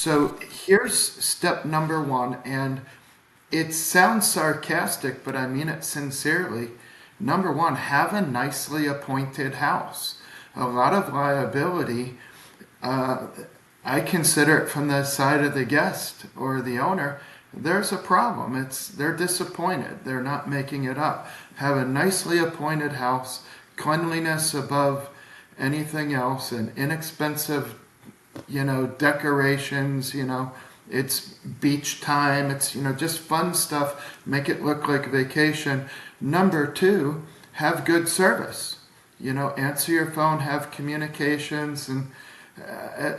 So here's step number one, and it sounds sarcastic, but I mean it sincerely. Number one, have a nicely appointed house. A lot of liability, I consider it from the side of the guest or the owner. There's a problem. They're disappointed. They're not making it up. Have a nicely appointed house, cleanliness above anything else, and inexpensive, decorations, it's beach time, it's, just fun stuff, make it look like a vacation. Number two, have good service. Answer your phone, have communications, and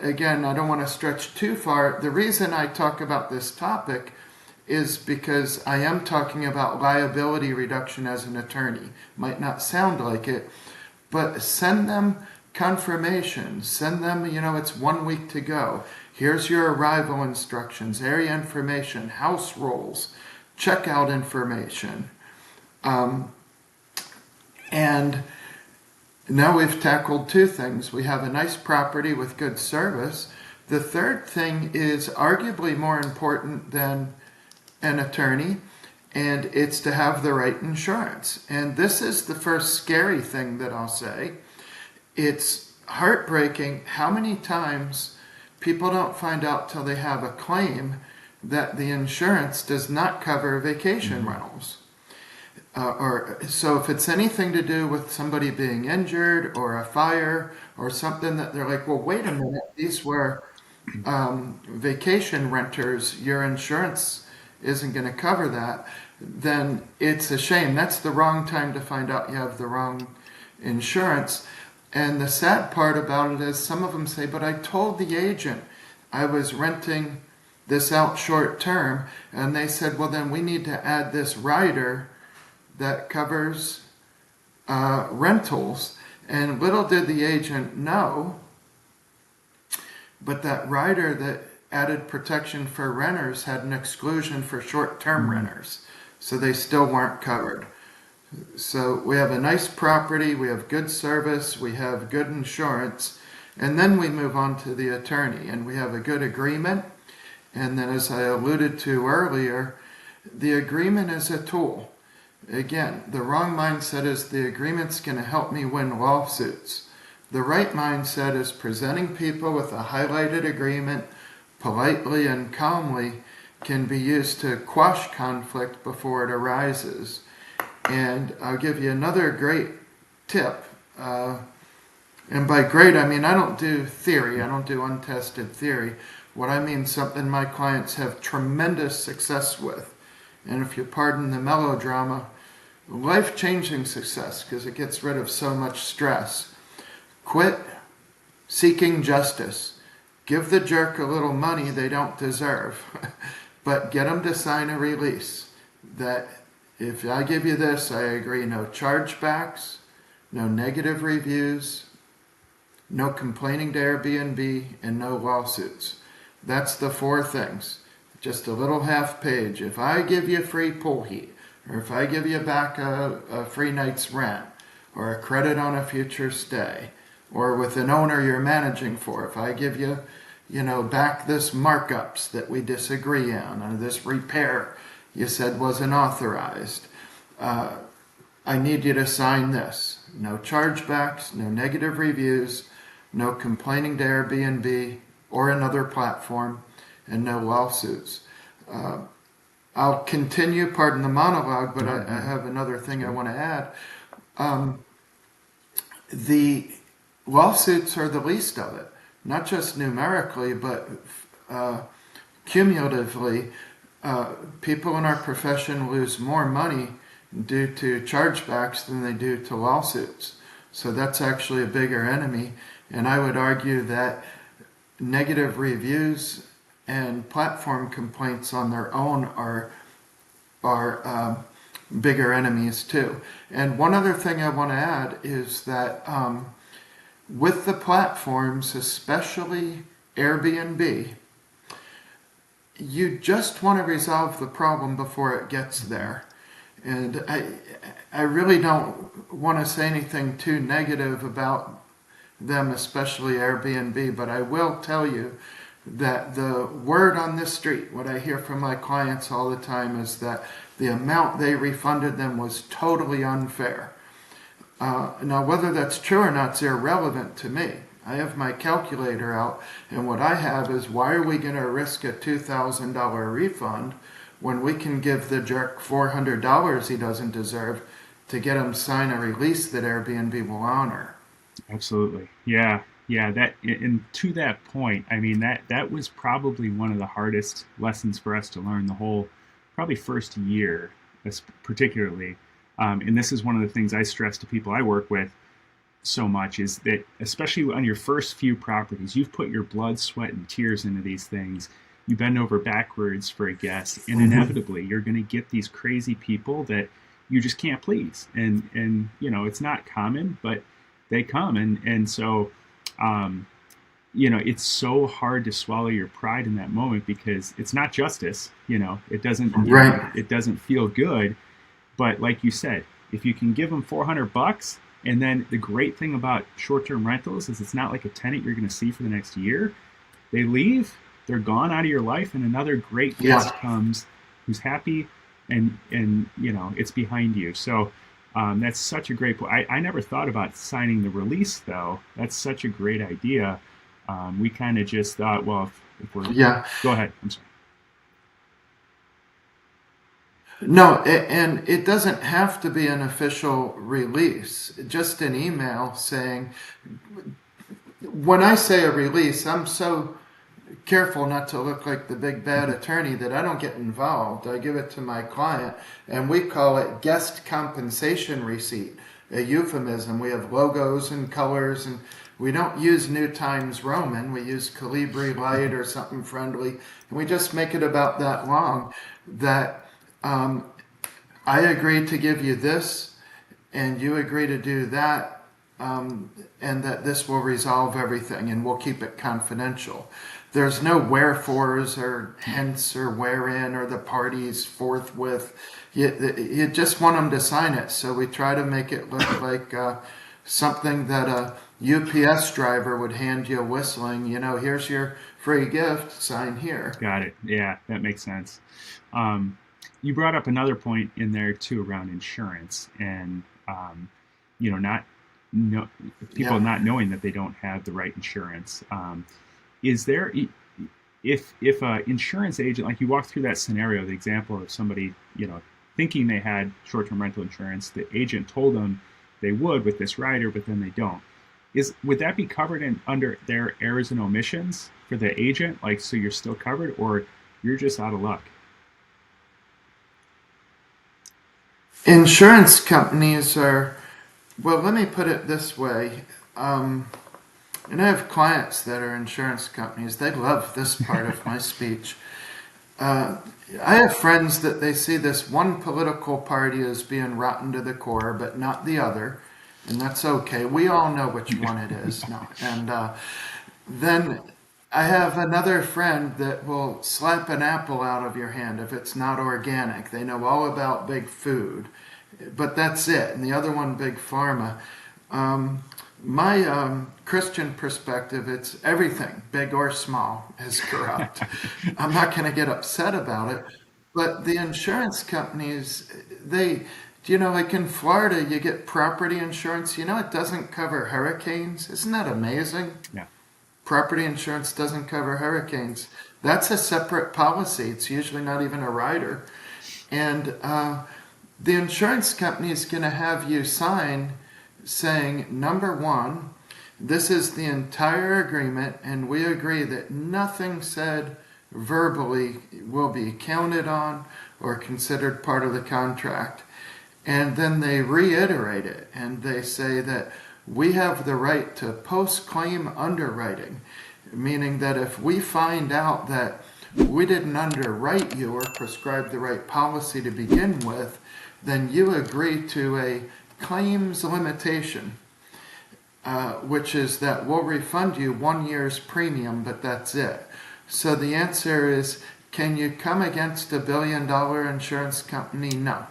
again, I don't want to stretch too far. The reason I talk about this topic is because I am talking about liability reduction as an attorney. Might not sound like it, but send them confirmation. Send them, it's 1 week to go. Here's your arrival instructions, area information, house rules, checkout information. And now we've tackled two things. We have a nice property with good service. The third thing is arguably more important than an attorney, and it's to have the right insurance. And this is the first scary thing that I'll say. It's heartbreaking how many times people don't find out till they have a claim that the insurance does not cover vacation rentals. So if it's anything to do with somebody being injured or a fire or something that they're like, well, wait a minute, these were vacation renters, your insurance isn't going to cover that, then it's a shame. That's the wrong time to find out you have the wrong insurance. And the sad part about it is some of them say, but I told the agent I was renting this out short term, and they said, well, then we need to add this rider that covers rentals. And little did the agent know, but that rider that added protection for renters had an exclusion for short-term renters, so they still weren't covered. So we have a nice property, we have good service, we have good insurance, and then we move on to the attorney, and we have a good agreement. And then, as I alluded to earlier, the agreement is a tool. Again, the wrong mindset is the agreement's going to help me win lawsuits. The right mindset is presenting people with a highlighted agreement politely and calmly can be used to quash conflict before it arises. And I'll give you another great tip. And by great, I mean I don't do theory. I don't do untested theory. What I mean something my clients have tremendous success with. And if you pardon the melodrama, life-changing success, because it gets rid of so much stress. Quit seeking justice. Give the jerk a little money they don't deserve, but get them to sign a release that if I give you this, I agree, no chargebacks, no negative reviews, no complaining to Airbnb, and no lawsuits. That's the four things. Just a little half page. If I give you free pool heat, or if I give you back a free night's rent, or a credit on a future stay, or with an owner you're managing for, if I give you, back this markups that we disagree on, or this repair you said wasn't authorized, I need you to sign this. No chargebacks, no negative reviews, no complaining to Airbnb or another platform, and no lawsuits. I'll continue, pardon the monologue, but I have another thing I want to add. The lawsuits are the least of it, not just numerically, but cumulatively. People in our profession lose more money due to chargebacks than they do to lawsuits. So that's actually a bigger enemy. And I would argue that negative reviews and platform complaints on their own are bigger enemies too. And one other thing I want to add is that with the platforms, especially Airbnb, you just want to resolve the problem before it gets there. And I really don't want to say anything too negative about them, especially Airbnb, but I will tell you that the word on the street, what I hear from my clients all the time, is that the amount they refunded them was totally unfair. Now, whether that's true or not is irrelevant to me. I have my calculator out, and what I have is, why are we going to risk a $2,000 refund when we can give the jerk $400 he doesn't deserve to get him sign a release that Airbnb will honor? Absolutely. Yeah. Yeah. That, and to that point, I mean, that was probably one of the hardest lessons for us to learn the whole, probably first year, particularly. And this is one of the things I stress to people I work with so much, is that, especially on your first few properties, you've put your blood, sweat, and tears into these things. You bend over backwards for a guest, and inevitably you're going to get these crazy people that you just can't please. And it's not common, but they come, and so it's so hard to swallow your pride in that moment, because it's not justice. It doesn't Right. it doesn't feel good. But like you said, if you can give them $400, and then the great thing about short-term rentals is it's not like a tenant you're going to see for the next year. They leave, they're gone out of your life, and another great guest Yeah. comes who's happy, and it's behind you. So that's such a great point. I never thought about signing the release, though. That's such a great idea. We kind of just thought, well, if we're Yeah. go ahead. I'm sorry. No, and it doesn't have to be an official release. Just an email saying, when I say a release, I'm so careful not to look like the big bad attorney that I don't get involved. I give it to my client, and we call it guest compensation receipt, a euphemism. We have logos and colors, and we don't use New Times Roman. We use Calibri Light or something friendly, and we just make it about that long, that I agree to give you this, and you agree to do that, and that this will resolve everything, and we'll keep it confidential. There's no wherefores or hence or wherein or the parties forthwith. You just want them to sign it, so we try to make it look like something that a UPS driver would hand you whistling. Here's your free gift, sign here. Got it. Yeah, that makes sense. Um, you brought up another point in there too around insurance, and not no people Yeah. not knowing that they don't have the right insurance. Is there, if a insurance agent, like you walk through that scenario, the example of somebody thinking they had short-term rental insurance, the agent told them they would with this rider, but then they don't. Would that be covered under their errors and omissions for the agent? Like, so you're still covered, or you're just out of luck? Insurance companies are, well, let me put it this way. And I have clients that are insurance companies. They love this part of my speech. Uh, I have friends that they see this one political party as being rotten to the core, but not the other. And that's okay. We all know which one it is. No. And then I have another friend that will slap an apple out of your hand if it's not organic. They know all about big food, but that's it. And the other one, big pharma. My Christian perspective, it's everything, big or small, is corrupt. I'm not going to get upset about it. But the insurance companies, like in Florida, you get property insurance. It doesn't cover hurricanes. Isn't that amazing? Yeah. Property insurance doesn't cover hurricanes. That's a separate policy. It's usually not even a rider. And the insurance company is going to have you sign saying, number one, this is the entire agreement, and we agree that nothing said verbally will be counted on or considered part of the contract. And then they reiterate it, and they say that we have the right to post-claim underwriting, meaning that if we find out that we didn't underwrite you or prescribe the right policy to begin with, then you agree to a claims limitation, which is that we'll refund you 1 year's premium, but that's it. So the answer is, can you come against $1 billion insurance company? No.